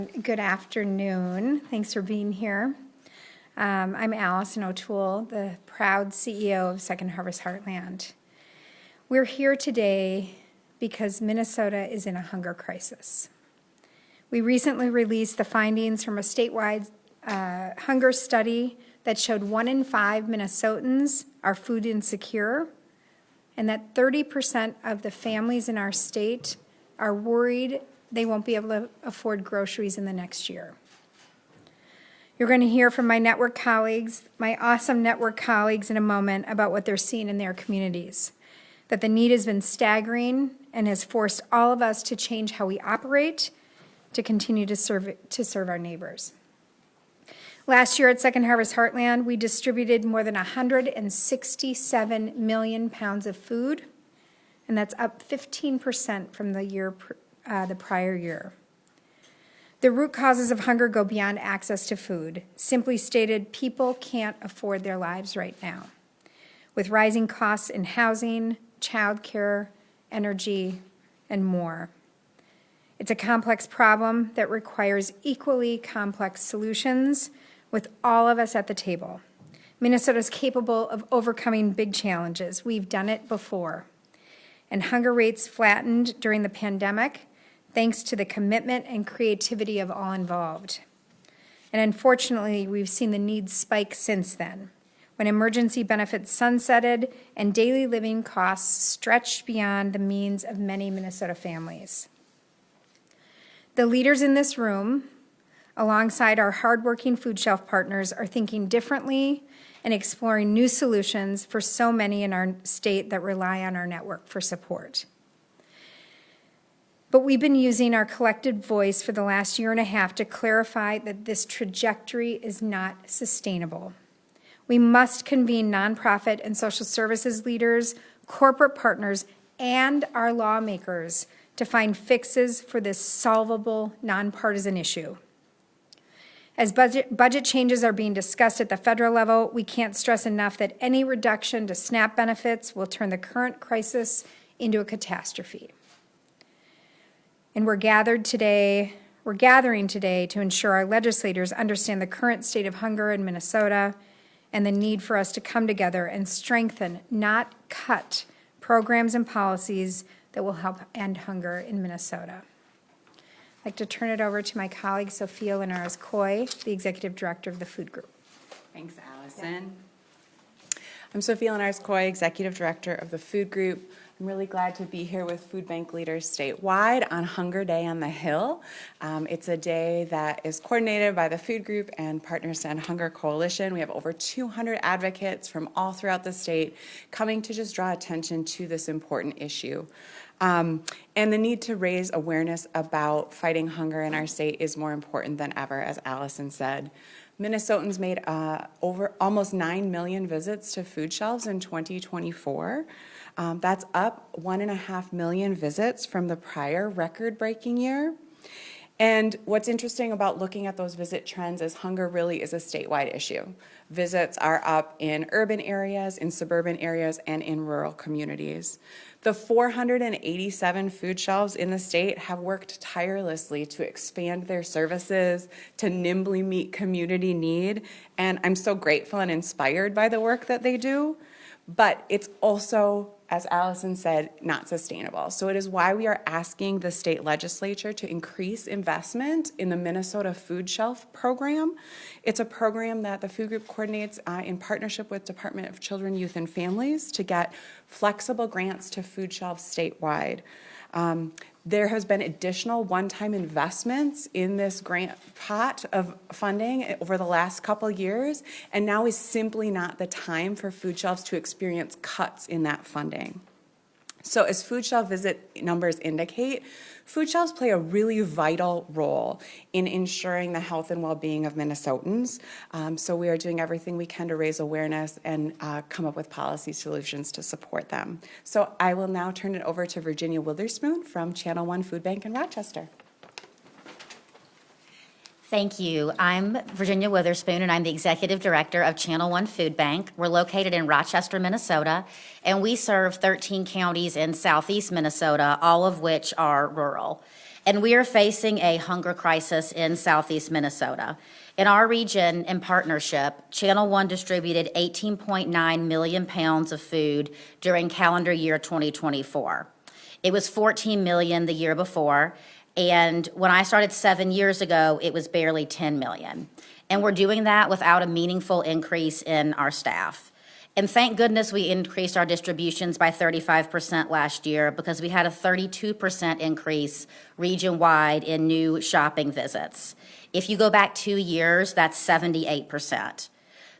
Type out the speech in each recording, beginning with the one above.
Good afternoon. Thanks for being here. I'm Allison O'Toole, the proud CEO of Second Harvest Heartland. We're here today because Minnesota is in a hunger crisis. We recently released the findings from a statewide hunger study that showed 1 in 5 Minnesotans are food insecure, and that 30% of the families in our state are worried they won't be able to afford groceries in the next year. You're going to hear from my network colleagues, my awesome network colleagues in a moment about what they're seeing in their communities, that the need has been staggering and has forced all of us to change how we operate to continue to serve our neighbors. Last year at Second Harvest Heartland, we distributed more than 167 million pounds of food, and that's up 15% from the prior year. The root causes of hunger go beyond access to food. Simply stated, people can't afford their lives right now, with rising costs in housing, childcare, energy, and more. It's a complex problem that requires equally complex solutions with all of us at the table. Minnesota is capable of overcoming big challenges. We've done it before. And hunger rates flattened during the pandemic thanks to the commitment and creativity of all involved. And unfortunately, we've seen the needs spike since then, when emergency benefits sunsetted and daily living costs stretched beyond the means of many Minnesota families. The leaders in this room, alongside our hardworking food shelf partners, are thinking differently and exploring new solutions for so many in our state that rely on our network for support. But we've been using our collective voice for the last year and a half to clarify that this trajectory is not sustainable. We must convene nonprofit and social services leaders, corporate partners, and our lawmakers to find fixes for this solvable, nonpartisan issue. As budget changes are being discussed at the federal level, we can't stress enough that any reduction to SNAP benefits will turn the current crisis into a catastrophe. And we're gathering today to ensure our legislators understand the current state of hunger in Minnesota and the need for us to come together and strengthen, not cut, programs and policies that will help end hunger in Minnesota. I'd like to turn it over to my colleague, Sophia Linares-Coy, the Executive Director of the Food Group. Thanks, Allison. I'm Sophia Linares-Coy, Executive Director of the Food Group. I'm really glad to be here with food bank leaders statewide on Hunger Day on the Hill. It's a day that is coordinated by the Food Group and Partners to End Hunger Coalition. We have over 200 advocates from all throughout the state coming to just draw attention to this important issue. And the need to raise awareness about fighting hunger in our state is more important than ever, as Allison said. Minnesotans made over almost 9 million visits to food shelves in 2024. That's up 1.5 million visits from the prior record-breaking year. And what's interesting about looking at those visit trends is hunger really is a statewide issue. Visits are up in urban areas, in suburban areas, and in rural communities. The 487 food shelves in the state have worked tirelessly to expand their services, to nimbly meet community need, and I'm so grateful and inspired by the work that they do. But it's also, as Allison said, not sustainable. So it is why we are asking the state legislature to increase investment in the Minnesota Food Shelf Program. It's a program that the Food Group coordinates in partnership with Department of Children, Youth, and Families to get flexible grants to food shelves statewide. There has been additional one-time investments in this grant pot of funding over the last couple years, and now is simply not the time for food shelves to experience cuts in that funding. So as food shelf visit numbers indicate, food shelves play a really vital role in ensuring the health and well-being of Minnesotans. So we are doing everything we can to raise awareness and come up with policy solutions to support them. So I will now turn it over to Virginia Witherspoon from Channel 1 Food Bank in Rochester. Thank you. I'm Virginia Witherspoon, and I'm the Executive Director of Channel 1 Food Bank. We're located in Rochester, Minnesota, and we serve 13 counties in southeast Minnesota, all of which are rural. And we are facing a hunger crisis in southeast Minnesota. In our region, in partnership, Channel One distributed 18.9 million pounds of food during calendar year 2024. It was 14 million the year before, and when I started 7 years ago, it was barely 10 million. And we're doing that without a meaningful increase in our staff. And thank goodness we increased our distributions by 35% last year, because we had a 32% increase region-wide in new shopping visits. If you go back 2 years, that's 78%.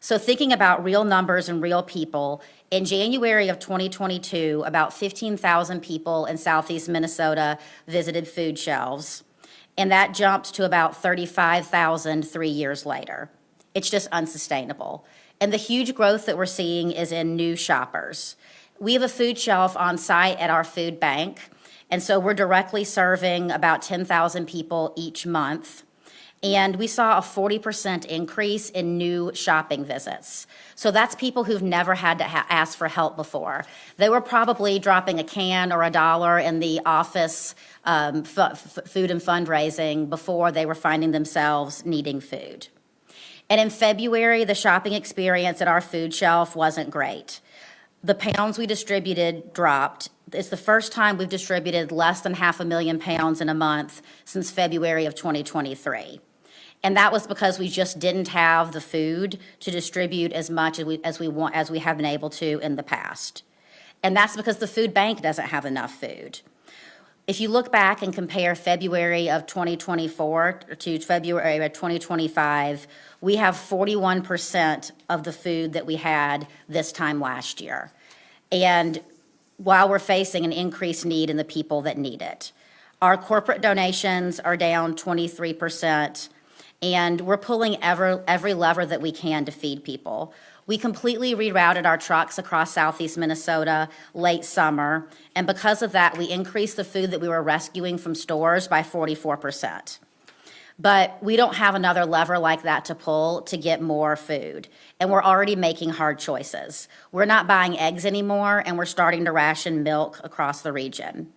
So thinking about real numbers and real people, in January of 2022, about 15,000 people in southeast Minnesota visited food shelves, and that jumped to about 35,000 3 years later. It's just unsustainable. And the huge growth that we're seeing is in new shoppers. We have a food shelf on site at our food bank, and so we're directly serving about 10,000 people each month. And we saw a 40% increase in new shopping visits. So that's people who've never had to ask for help before. They were probably dropping a can or $1 in the office food and fundraising before they were finding themselves needing food. And in February, the shopping experience at our food shelf wasn't great. The pounds we distributed dropped. It's the first time we've distributed less than 500,000 pounds in a month since February of 2023. And that was because we just didn't have the food to distribute as much as we have been able to in the past. And that's because the food bank doesn't have enough food. If you look back and compare February of 2024 to February of 2025, we have 41% of the food that we had this time last year. And while we're facing an increased need in the people that need it. Our corporate donations are down 23%, and we're pulling every lever that we can to feed people. We completely rerouted our trucks across southeast Minnesota late summer, and because of that, we increased the food that we were rescuing from stores by 44%. But we don't have another lever like that to pull to get more food, and we're already making hard choices. We're not buying eggs anymore, and we're starting to ration milk across the region.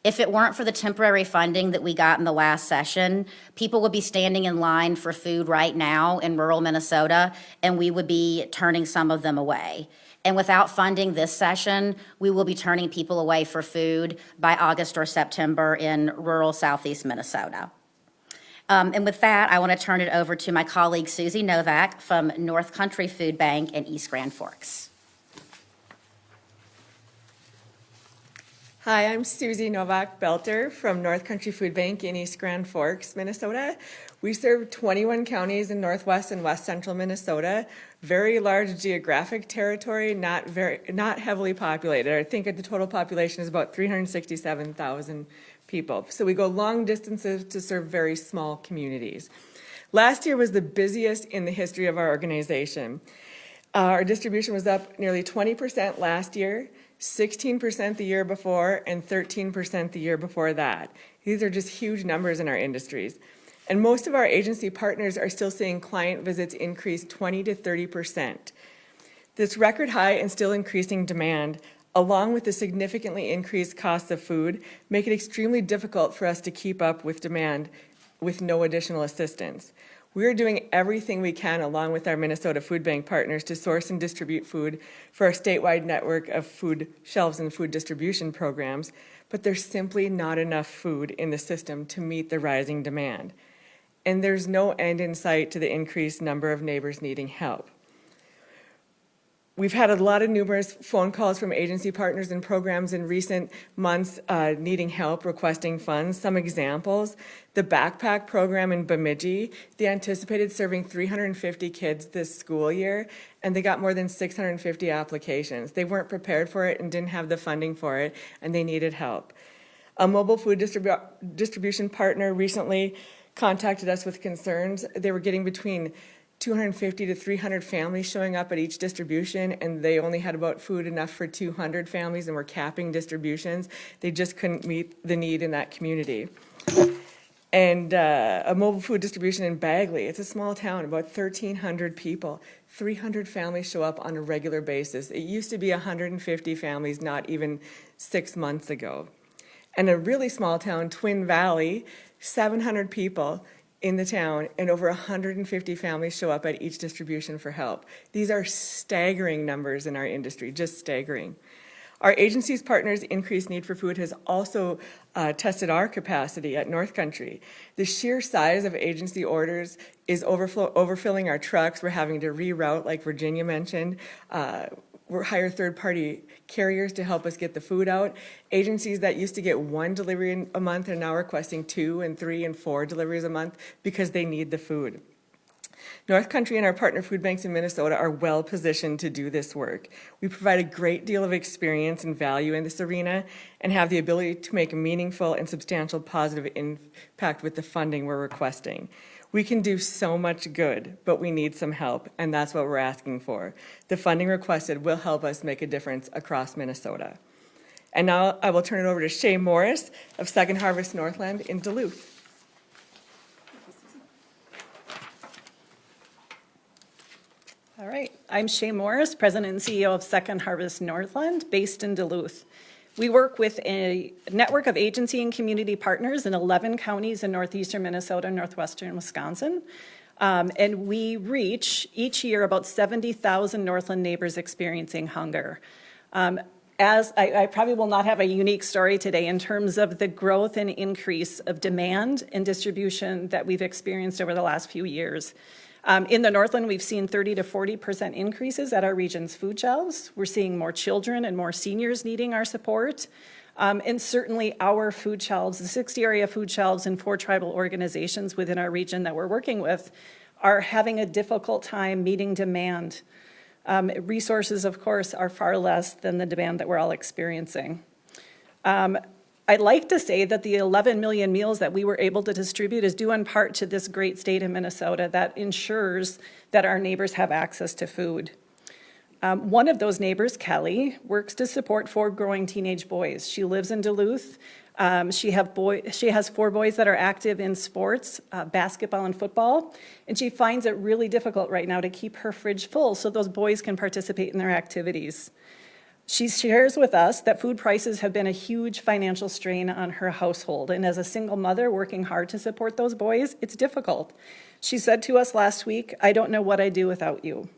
If it weren't for the temporary funding that we got in the last session, people would be standing in line for food right now in rural Minnesota, and we would be turning some of them away. And without funding this session, we will be turning people away for food by August or September in rural southeast Minnesota. And with that, I want to turn it over to my colleague Susie Novak from North Country Food Bank in East Grand Forks. Hi, I'm Susie Novak-Belter from North Country Food Bank in East Grand Forks, Minnesota. We serve 21 counties in northwest and west central Minnesota. Very large geographic territory, not heavily populated. I think the total population is about 367,000 people. So we go long distances to serve very small communities. Last year was the busiest in the history of our organization. Our distribution was up nearly 20% last year, 16% the year before, and 13% the year before that. These are just huge numbers in our industries. And most of our agency partners are still seeing client visits increase 20 to 30%. This record high and still increasing demand, along with the significantly increased costs of food, make it extremely difficult for us to keep up with demand with no additional assistance. We're doing everything we can along with our Minnesota Food Bank partners to source and distribute food for our statewide network of food shelves and food distribution programs, but there's simply not enough food in the system to meet the rising demand. And there's no end in sight to the increased number of neighbors needing help. We've had a lot of numerous phone calls from agency partners and programs in recent months needing help, requesting funds. Some examples, the backpack program in Bemidji, they anticipated serving 350 kids this school year, and they got more than 650 applications. They weren't prepared for it and didn't have the funding for it, and they needed help. A mobile food distribution partner recently contacted us with concerns. They were getting between 250 to 300 families showing up at each distribution, and they only had about food enough for 200 families and were capping distributions. They just couldn't meet the need in that community. And a mobile food distribution in Bagley, it's a small town, about 1,300 people. 300 families show up on a regular basis. It used to be 150 families not even 6 months ago. And a really small town, Twin Valley, 700 people in the town, and over 150 families show up at each distribution for help. These are staggering numbers in our industry, just staggering. Our agency's partners' increased need for food has also tested our capacity at North Country. The sheer size of agency orders is overfilling our trucks. We're having to reroute, like Virginia mentioned. We're hire third-party carriers to help us get the food out. Agencies that used to get 1 delivery a month are now requesting 2 and 3 and 4 deliveries a month because they need the food. North Country and our partner food banks in Minnesota are well positioned to do this work. We provide a great deal of experience and value in this arena and have the ability to make a meaningful and substantial positive impact with the funding we're requesting. We can do so much good, but we need some help, and that's what we're asking for. The funding requested will help us make a difference across Minnesota. And now I will turn it over to Shay Morris of Second Harvest Northland in Duluth. All right, I'm Shay Morris, President and CEO of Second Harvest Northland, based in Duluth. We work with a network of agency and community partners in 11 counties in northeastern Minnesota and northwestern Wisconsin. And we reach each year about 70,000 Northland neighbors experiencing hunger. As I probably will not have a unique story today in terms of the growth and increase of demand and distribution that we've experienced over the last few years. In the Northland, we've seen 30 to 40% increases at our region's food shelves. We're seeing more children and more seniors needing our support. And certainly our food shelves, the 60 area food shelves and 4 tribal organizations within our region that we're working with are having a difficult time meeting demand. Resources, of course, are far less than the demand that we're all experiencing. I'd like to say that the 11 million meals that we were able to distribute is due in part to this great state of Minnesota that ensures that our neighbors have access to food. One of those neighbors, Kelly, works to support 4 growing teenage boys. She lives in Duluth. She has 4 boys that are active in sports, basketball and football, and she finds it really difficult right now to keep her fridge full so those boys can participate in their activities. She shares with us that food prices have been a huge financial strain on her household, and as a single mother working hard to support those boys, it's difficult. She said to us last week, "I don't know what I'd do without you."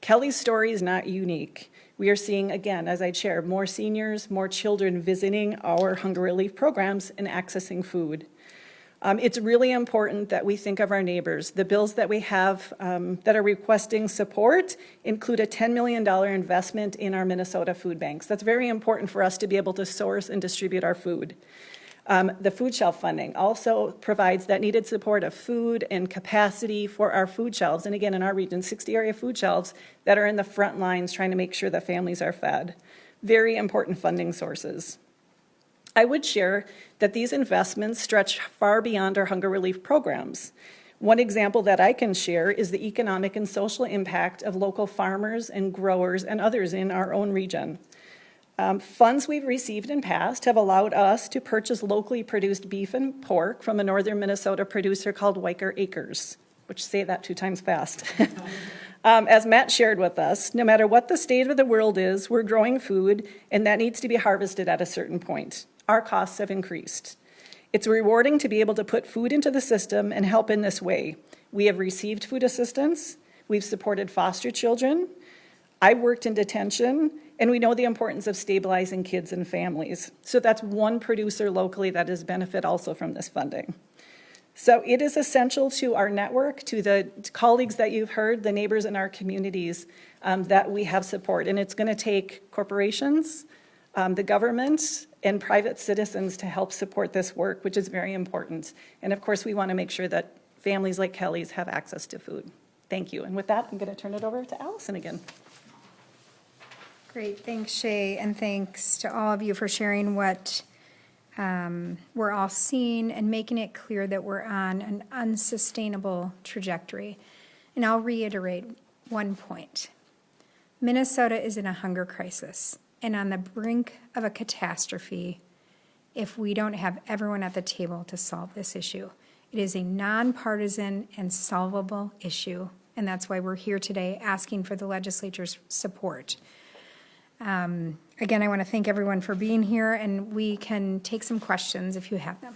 Kelly's story is not unique. We are seeing, again, as I shared, more seniors, more children visiting our hunger relief programs and accessing food. It's really important that we think of our neighbors. The bills that we have that are requesting support include a $10 million investment in our Minnesota food banks. That's very important for us to be able to source and distribute our food. The food shelf funding also provides that needed support of food and capacity for our food shelves. And again, in our region, 60 area food shelves that are in the front lines trying to make sure that families are fed. Very important funding sources. I would share that these investments stretch far beyond our hunger relief programs. One example that I can share is the economic and social impact of local farmers and growers and others in our own region. Funds we've received in past have allowed us to purchase locally produced beef and pork from a northern Minnesota producer called Weicker Acres, which say that 2 times fast. As Matt shared with us, no matter what the state of the world is, we're growing food and that needs to be harvested at a certain point. Our costs have increased. It's rewarding to be able to put food into the system and help in this way. We have received food assistance, we've supported foster children, I've worked in detention, and we know the importance of stabilizing kids and families. So that's one producer locally that has benefit also from this funding. So it is essential to our network, to the colleagues that you've heard, the neighbors in our communities, that we have support. And it's going to take corporations, the government, and private citizens to help support this work, which is very important. And of course, we want to make sure that families like Kelly's have access to food. Thank you. And with that, I'm going to turn it over to Allison again. Great, thanks Shay, and thanks to all of you for sharing what we're all seeing and making it clear that we're on an unsustainable trajectory. And I'll reiterate one point. Minnesota is in a hunger crisis and on the brink of a catastrophe if we don't have everyone at the table to solve this issue. It is a nonpartisan and solvable issue, and that's why we're here today asking for the legislature's support. Again, I want to thank everyone for being here, and we can take some questions if you have them.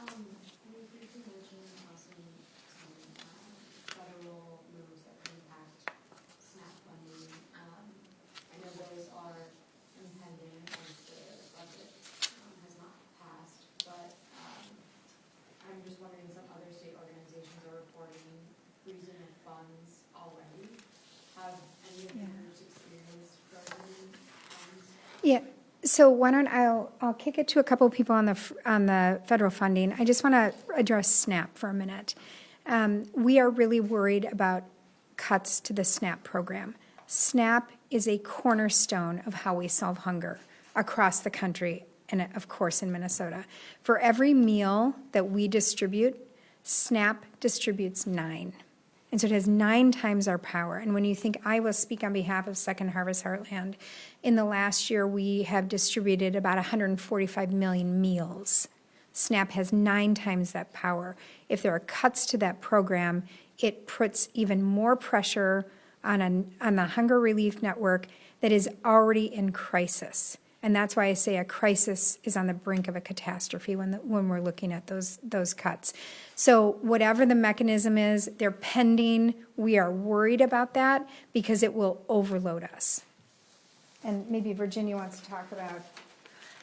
You briefly mentioned also some federal moves that could impact SNAP funding. I know those are impending as the budget has not passed, but I'm just wondering, some other state organizations are reporting freezing of funds already. Have any of your groups experienced frozen funds? Yeah, so why don't I'll kick it to a couple of people on the federal funding. I just want to address SNAP for a minute. We are really worried about cuts to the SNAP program. SNAP is a cornerstone of how we solve hunger across the country, and of course in Minnesota. For every meal that we distribute, SNAP distributes 9. And so it has 9 times our power. And when you think, I will speak on behalf of Second Harvest Heartland, in the last year we have distributed about 145 million meals. SNAP has 9 times that power. If there are cuts to that program, it puts even more pressure on the Hunger Relief Network that is already in crisis. And that's why I say a crisis is on the brink of a catastrophe when we're looking at those cuts. So whatever the mechanism is, they're pending. We are worried about that because it will overload us. And maybe Virginia wants to talk about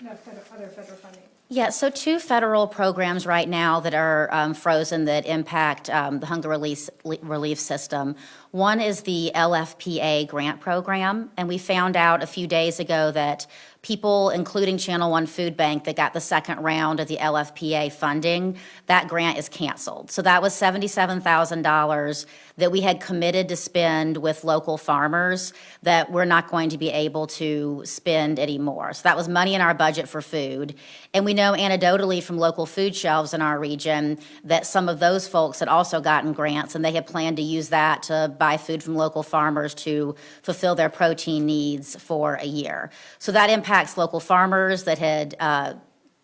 other federal funding. Yeah, so 2 federal programs right now that are frozen that impact the hunger relief system. One is the LFPA grant program, and we found out a few days ago that people, including Channel One Food Bank, that got the second round of the LFPA funding, that grant is canceled. So that was $77,000 that we had committed to spend with local farmers that we're not going to be able to spend anymore. So that was money in our budget for food. And we know anecdotally from local food shelves in our region that some of those folks had also gotten grants, and they had planned to use that to buy food from local farmers to fulfill their protein needs for a year. So that impacts local farmers that had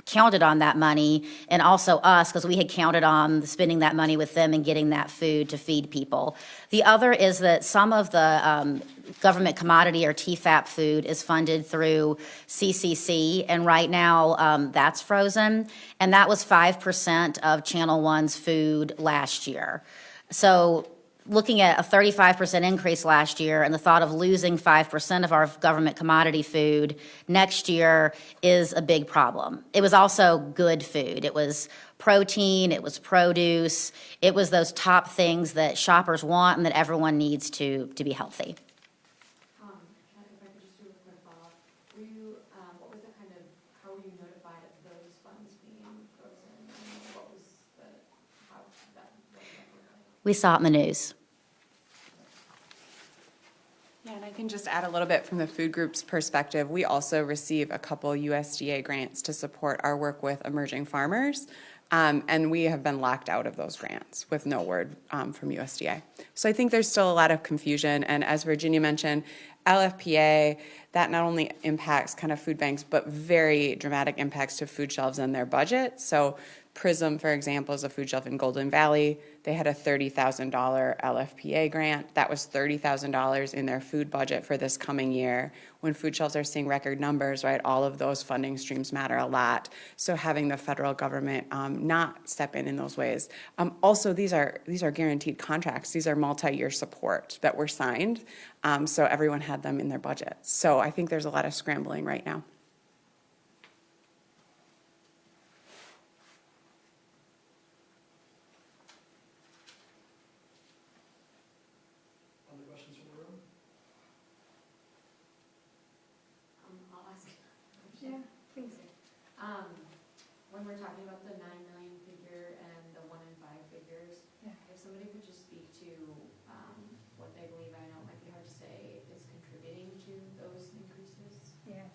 counted on that money, and also us, because we had counted on spending that money with them and getting that food to feed people. The other is that some of the government commodity or TFAP food is funded through CCC, and right now that's frozen, and that was 5% of Channel One's food last year. So looking at a 35% increase last year and the thought of losing 5% of our government commodity food next year is a big problem. It was also good food. It was protein, it was produce, it was those top things that shoppers want and that everyone needs to be healthy. If I could just do a quick follow-up. Were you, what was the kind of, how were you notified of those funds being frozen? And what was the, how that, what did that look like? We saw it in the news. Yeah, and I can just add a little bit from the food group's perspective. We also receive a couple USDA grants to support our work with emerging farmers, and we have been locked out of those grants with no word from USDA. So I think there's still a lot of confusion, and as Virginia mentioned, LFPA, that not only impacts kind of food banks, but very dramatic impacts to food shelves and their budget. So Prism, for example, is a food shelf in Golden Valley. They had a $30,000 LFPA grant. That was $30,000 in their food budget for this coming year. When food shelves are seeing record numbers, right, all of those funding streams matter a lot. So having the federal government not step in those ways. Also, these are guaranteed contracts. These are multi-year support that were signed. So everyone had them in their budgets. So I think there's a lot of scrambling right now. Other questions from the room? I'll ask. Yeah, please. When we're talking about the 9 million figure and the 1 in 5 figures, Yeah. if somebody could just speak to what they believe, I know it might be hard to say, is contributing to those increases. Yeah,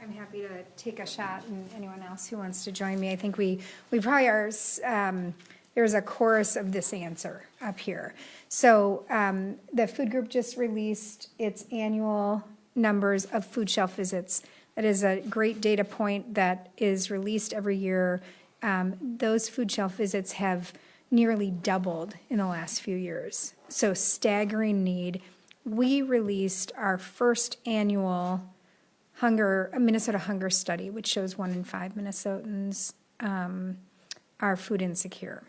I'm happy to take a shot, and anyone else who wants to join me. I think we probably are, there's a chorus of this answer up here. So the food group just released its annual numbers of food shelf visits. That is a great data point that is released every year. Those food shelf visits have nearly doubled in the last few years. So staggering need. we released our first annual Minnesota hunger study, which shows 1 in 5 Minnesotans are food insecure.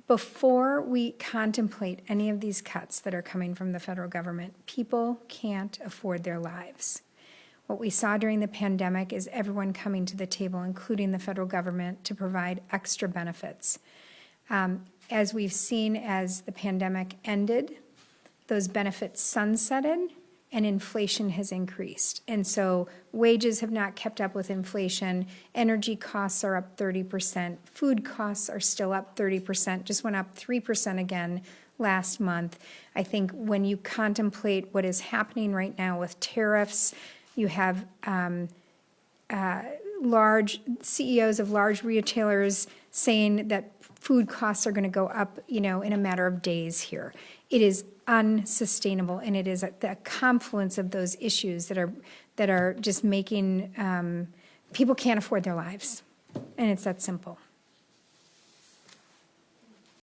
Before we contemplate any of these cuts that are coming from the federal government, people can't afford their lives. What we saw during the pandemic is everyone coming to the table, including the federal government, to provide extra benefits. As we've seen as the pandemic ended, those benefits sunsetted and inflation has increased. And so wages have not kept up with inflation. Energy costs are up 30%. Food costs are still up 30%, just went up 3% again last month. I think when you contemplate what is happening right now with tariffs, you have large CEOs of large retailers saying that food costs are going to go up, in a matter of days here. It is unsustainable, and it is the confluence of those issues that are just making people can't afford their lives, and it's that simple.